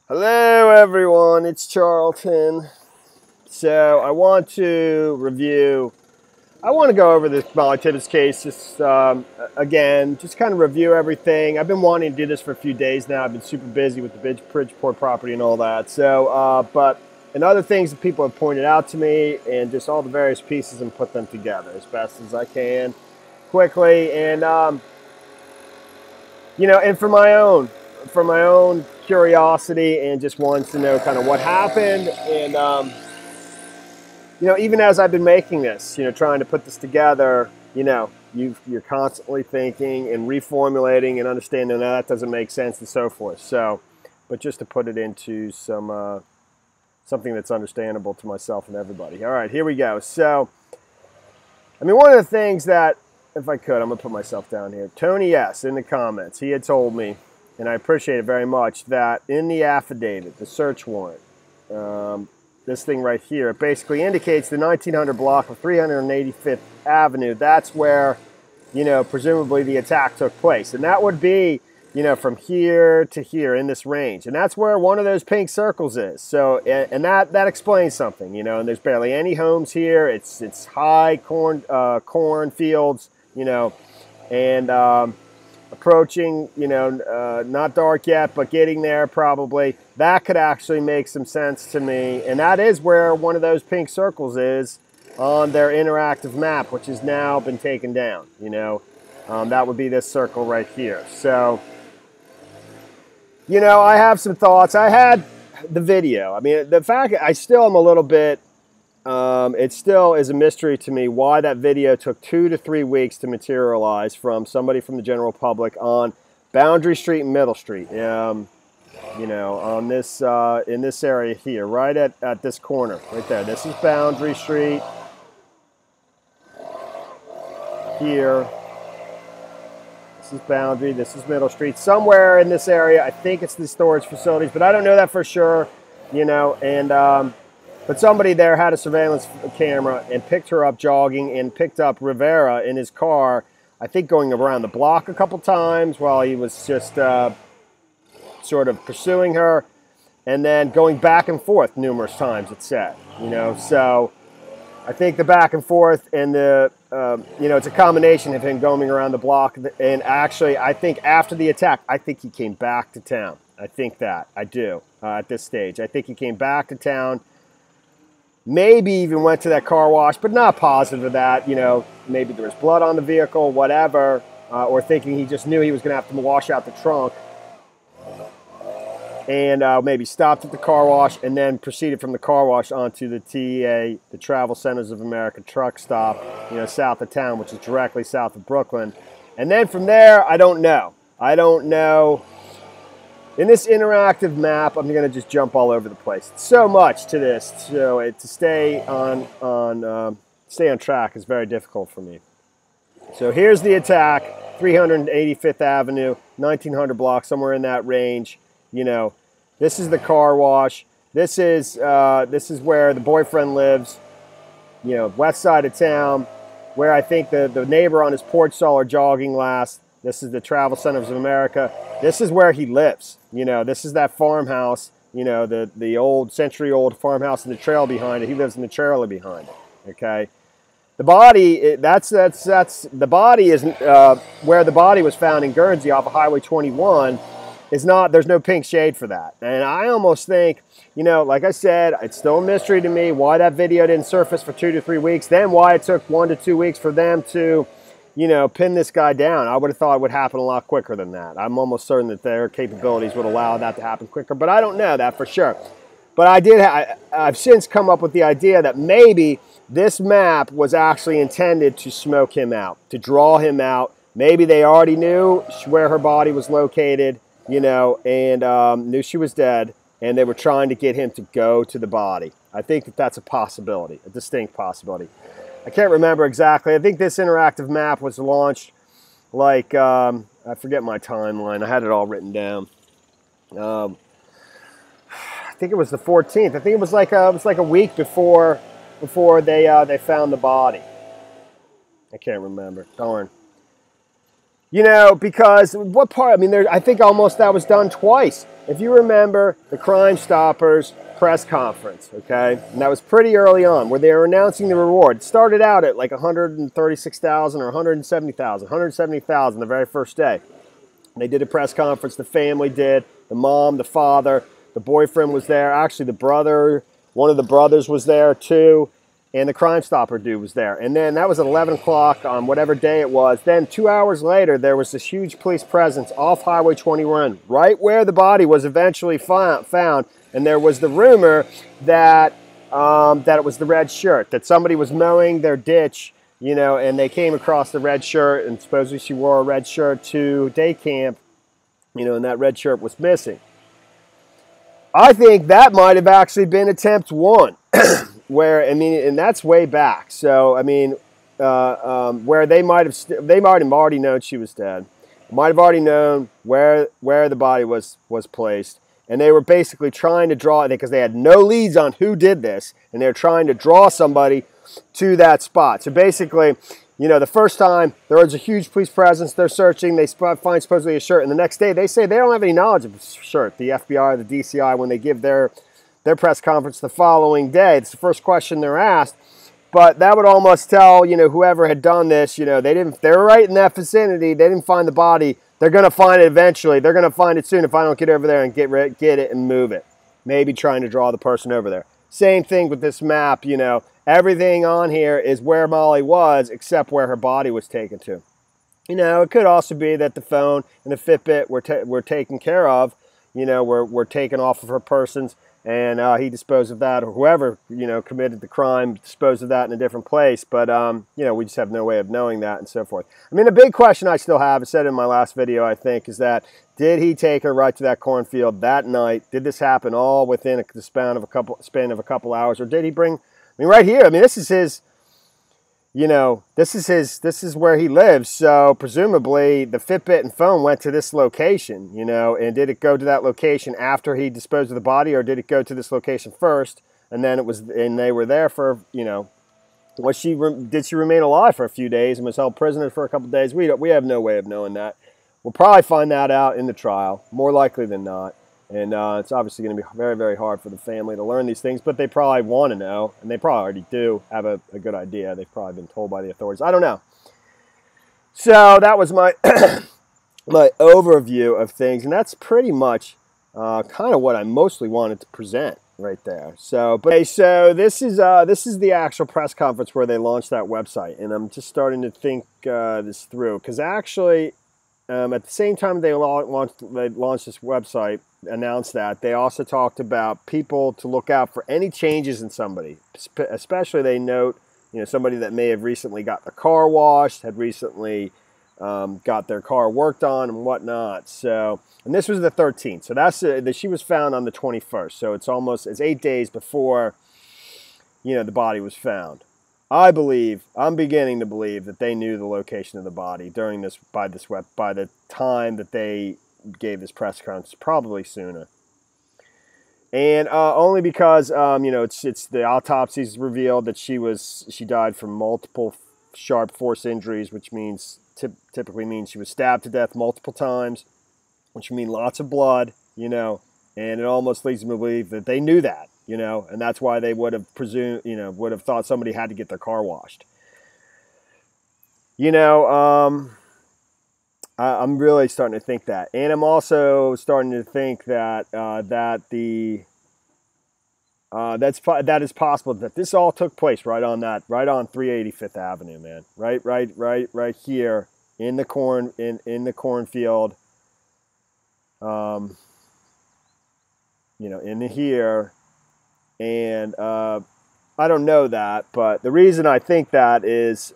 Hello everyone, it's Charlton. So I want to go over this Mollie Tibbetts case just again, just kind of review everything. I've been wanting to do this for a few days now. I've been super busy with the Bridgeport property and all that. So, and other things that people have pointed out to me and just all the various pieces and put them together as best as I can quickly. And, and for my own curiosity and just wants to know kind of what happened. And, even as I've been making this, trying to put this together, you're constantly thinking and reformulating and understanding that doesn't make sense and so forth. So, but just to put it into something that's understandable to myself and everybody. All right, here we go. So, one of the things that, if I could, I'm going to put myself down here. Tony S. in the comments, he had told me, and I appreciate it very much, that in the affidavit, the search warrant, this thing right here, it basically indicates the 1900 block of 385th Avenue. That's where, presumably the attack took place. And that would be, from here to here in this range. And that's where one of those pink circles is. So, and that explains something, and there's barely any homes here. It's high corn fields, and approaching, not dark yet, but getting there probably. That could actually make some sense to me. And that is where one of those pink circles is on their interactive map, which has now been taken down. That would be this circle right here. So, I have some thoughts. I had the video. The fact I still am a little bit, it still is a mystery to me why that video took 2 to 3 weeks to materialize from somebody from the general public on Boundary Street and Middle Street. On this, in this area here, right at this corner, right there. This is Boundary Street. Here. This is Boundary, this is Middle Street. Somewhere in this area, I think it's the storage facilities, but I don't know that for sure, but somebody there had a surveillance camera and picked her up jogging and picked up Rivera in his car, I think going around the block a couple times while he was just sort of pursuing her, and then going back and forth numerous times, it said, So I think the back and forth and the, it's a combination of him going around the block. And actually, I think after the attack, I think he came back to town. I think that. I do at this stage. I think he came back to town. Maybe even went to that car wash, but not positive of that. Maybe there was blood on the vehicle, whatever, or thinking he just knew he was going to have to wash out the trunk. And maybe stopped at the car wash and then proceeded from the car wash onto the TEA, the Travel Centers of America truck stop, south of town, which is directly south of Brooklyn. And then from there, I don't know. In this interactive map, I'm going to just jump all over the place. It's so much to this, so to stay on track is very difficult for me. So here's the attack, 385th Avenue, 1900 block, somewhere in that range. This is the car wash. This is where the boyfriend lives. West side of town, where I think the neighbor on his porch saw her jogging last. This is the Travel Centers of America. This is where he lives. This is that farmhouse. The old century-old farmhouse in the trail behind it. He lives in the trailer behind it. Okay. The body, the body is where the body was found in Guernsey off of Highway 21. There's no pink shade for that. And I almost think, like I said, it's still a mystery to me why that video didn't surface for 2 to 3 weeks, then why it took 1 to 2 weeks for them to, pin this guy down. I would have thought it would happen a lot quicker than that. I'm almost certain that their capabilities would allow that to happen quicker, but I don't know that for sure. But I've since come up with the idea that maybe this map was actually intended to smoke him out, to draw him out. Maybe they already knew where her body was located, and knew she was dead, and they were trying to get him to go to the body. I think that's a possibility, a distinct possibility. I can't remember exactly. I think this interactive map was launched I forget my timeline. I had it all written down. I think it was the 14th. I think it was like a week before they found the body. I can't remember. Darn. You know, because what part, I mean, I think almost that was done twice. If you remember the Crime Stoppers press conference, okay, and that was pretty early on, where they were announcing the reward. It started out at like 136,000 or 170,000, 170,000 the very first day. They did a press conference, the family did, the mom, the father, the boyfriend was there, actually the brother, one of the brothers was there too, and the Crime Stopper dude was there. And then that was at 11 o'clock on whatever day it was. Then 2 hours later, there was this huge police presence off Highway 21, right where the body was eventually found. And there was the rumor that, that it was the red shirt, that somebody was mowing their ditch, you know, and they came across the red shirt, and supposedly she wore a red shirt to day camp, you know, and that red shirt was missing. I think that might have actually been attempt one. Where, I mean, and that's way back. So, I mean, where they might have already known she was dead. Might have already known where the body was placed. And they were basically trying to draw, because they had no leads on who did this, and they were trying to draw somebody to that spot. So basically, you know, the first time there was a huge police presence, they're searching, they find supposedly a shirt, and the next day they say they don't have any knowledge of the shirt. The FBI, the DCI, when they give their press conference the following day, it's the first question they're asked. But that would almost tell, you know, whoever had done this, you know, they were right in that vicinity. They didn't find the body. They're going to find it eventually. They're going to find it soon if I don't get over there and get it and move it. Maybe trying to draw the person over there. Same thing with this map, you know. Everything on here is where Mollie was, except where her body was taken to. You know, it could also be that the phone and the Fitbit were taken care of, you know, were taken off of her persons. And he disposed of that, or whoever, you know, committed the crime disposed of that in a different place. But, you know, we just have no way of knowing that and so forth. I mean, the big question I still have, I said in my last video, I think, is that did he take her right to that cornfield that night? Did this happen all within the span of a couple hours? Or did he bring, I mean, right here, I mean, this is his, you know, this is where he lives. So presumably the Fitbit and phone went to this location, you know, and did it go to that location after he disposed of the body, or did it go to this location first? And then they were there for, you know, did she remain alive for a few days and was held prisoner for a couple of days? We have no way of knowing that. We'll probably find that out in the trial, more likely than not. And it's obviously going to be very, very hard for the family to learn these things, but they probably want to know, and they probably already do have a good idea. They've probably been told by the authorities. I don't know. So that was my my overview of things, and that's pretty much kind of what I mostly wanted to present right there. So, so this is the actual press conference where they launched that website, and I'm just starting to think this through, because actually at the same time they launched this website, announced that, they also talked about people to look out for any changes in somebody. Especially they note, you know, somebody that may have recently got their car washed, had recently got their car worked on and whatnot. So, and this was the 13th. So that's she was found on the 21st. So it's 8 days before, you know, the body was found. I'm beginning to believe that they knew the location of the body during by the time that they gave this press conference, probably sooner. And only because you know, it's the autopsies revealed that she died from multiple sharp force injuries, which means typically means she was stabbed to death multiple times, which means lots of blood, you know. And it almost leads me to believe that they knew that, you know, and that's why they would have would have thought somebody had to get their car washed. You know, I'm really starting to think that, and I'm also starting to think that that is possible that this all took place right on 385th Avenue, man, right here in the cornfield, you know, in here, and I don't know that, but the reason I think that is.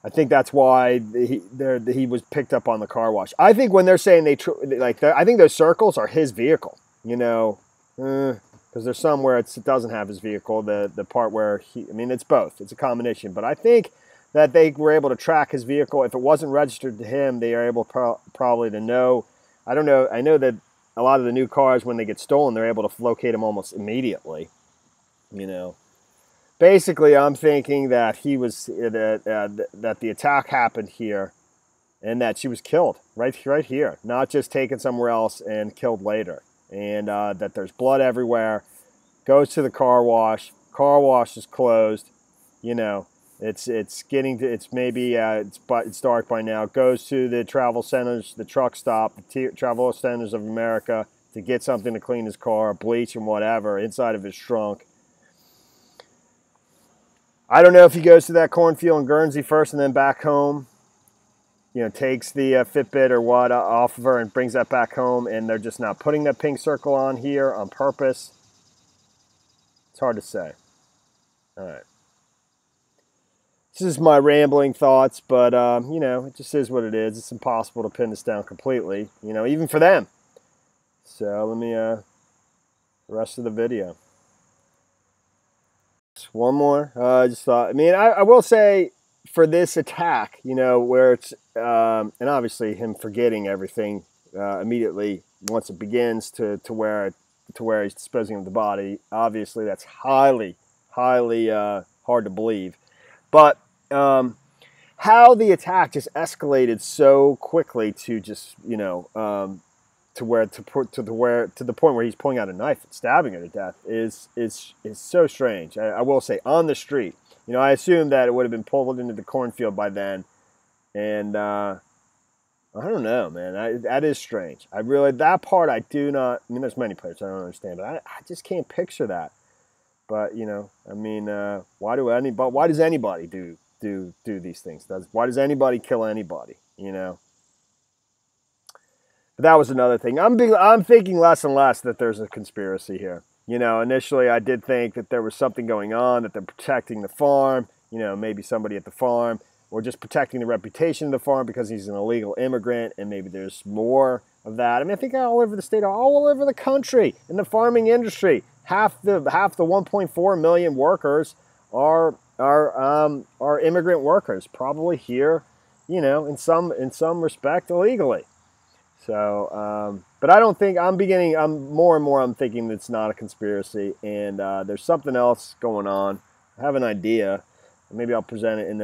I think that's why he was picked up on the car wash. I think when they're saying I think those circles are his vehicle, you know, because there's some where it doesn't have his vehicle. The part where I mean, it's both. It's a combination. But I think that they were able to track his vehicle. If it wasn't registered to him, they are able probably to know. I don't know. I know that a lot of the new cars, when they get stolen, they're able to locate them almost immediately, you know. basically, I'm thinking that he was that the attack happened here, and that she was killed right here, not just taken somewhere else and killed later. And that there's blood everywhere. Goes to the car wash. Car wash is closed. You know, it's dark by now. Goes to the travel centers, the truck stop, the travel centers of America to get something to clean his car, bleach and whatever inside of his trunk. I don't know if he goes to that cornfield in Guernsey first and then back home. You know, takes the Fitbit or what off of her and brings that back home, and they're just not putting that pink circle on here on purpose. It's hard to say. All right. This is my rambling thoughts, but, you know, it just is what it is. It's impossible to pin this down completely, you know, even for them. So let me, the rest of the video. Just one more. I just thought, I mean, I will say, for this attack, you know, where it's, and obviously him forgetting everything immediately once it begins to where he's disposing of the body, obviously that's highly hard to believe. But how the attack just escalated so quickly to just, you know, to the point where he's pulling out a knife and stabbing her to death is so strange. I will say, on the street. You know, I assumed that it would have been pulled into the cornfield by then, and I don't know, man. That is strange. That part I do not. I mean, there's many parts I don't understand, but I just can't picture that. But you know, I mean, why does anybody do these things? Why does anybody kill anybody? You know. But that was another thing. I'm thinking less and less that there's a conspiracy here. You know, initially I did think that there was something going on, that they're protecting the farm, you know, maybe somebody at the farm, or just protecting the reputation of the farm because he's an illegal immigrant, and maybe there's more of that. I mean, I think all over the state, all over the country, in the farming industry, half the 1.4 million workers are immigrant workers, probably here, you know, in some respect illegally. So, but I don't think, I'm more and more thinking it's not a conspiracy, and there's something else going on. I have an idea. Maybe I'll present it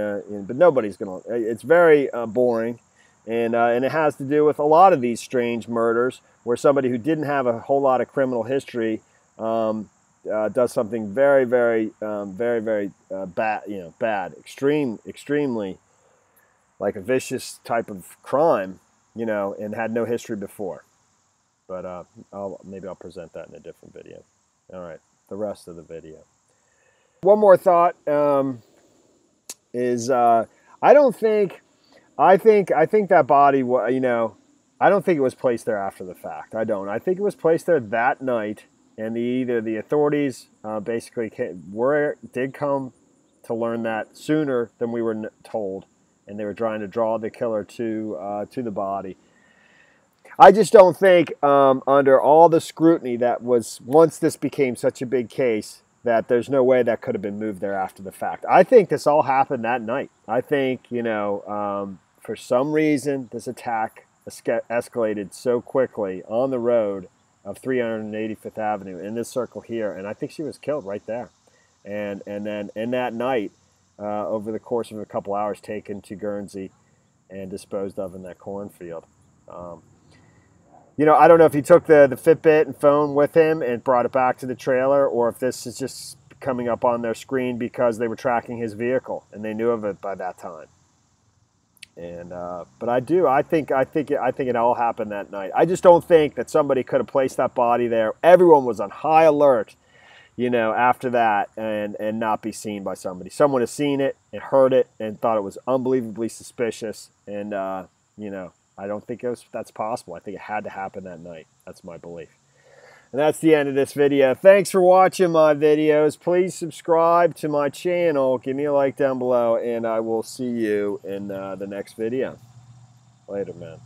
but nobody's going to, it's very boring, and it has to do with a lot of these strange murders where somebody who didn't have a whole lot of criminal history does something very bad, you know, extremely, like a vicious type of crime, you know, and had no history before. But maybe I'll present that in a different video. All right, the rest of the video. One more thought is I think that body, you know, I don't think it was placed there after the fact. I don't. I think it was placed there that night, and either the authorities basically did come to learn that sooner than we were told, and they were trying to draw the killer to the body. I just don't think, under all the scrutiny that was, once this became such a big case, that there's no way that could have been moved there after the fact. I think this all happened that night. I think, you know, for some reason, this attack escalated so quickly on the road of 385th Avenue in this circle here, and I think she was killed right there. And then in that night, over the course of a couple hours, taken to Guernsey and disposed of in that cornfield. You know, I don't know if he took the Fitbit and phone with him and brought it back to the trailer, or if this is just coming up on their screen because they were tracking his vehicle and they knew of it by that time. And but I think it all happened that night. I just don't think that somebody could have placed that body there. Everyone was on high alert, you know, after that, and not be seen by somebody. Someone has seen it and heard it and thought it was unbelievably suspicious, and you know, I don't think that's possible. I think it had to happen that night. That's my belief. And that's the end of this video. Thanks for watching my videos. Please subscribe to my channel. Give me a like down below, and I will see you in the next video. Later, man.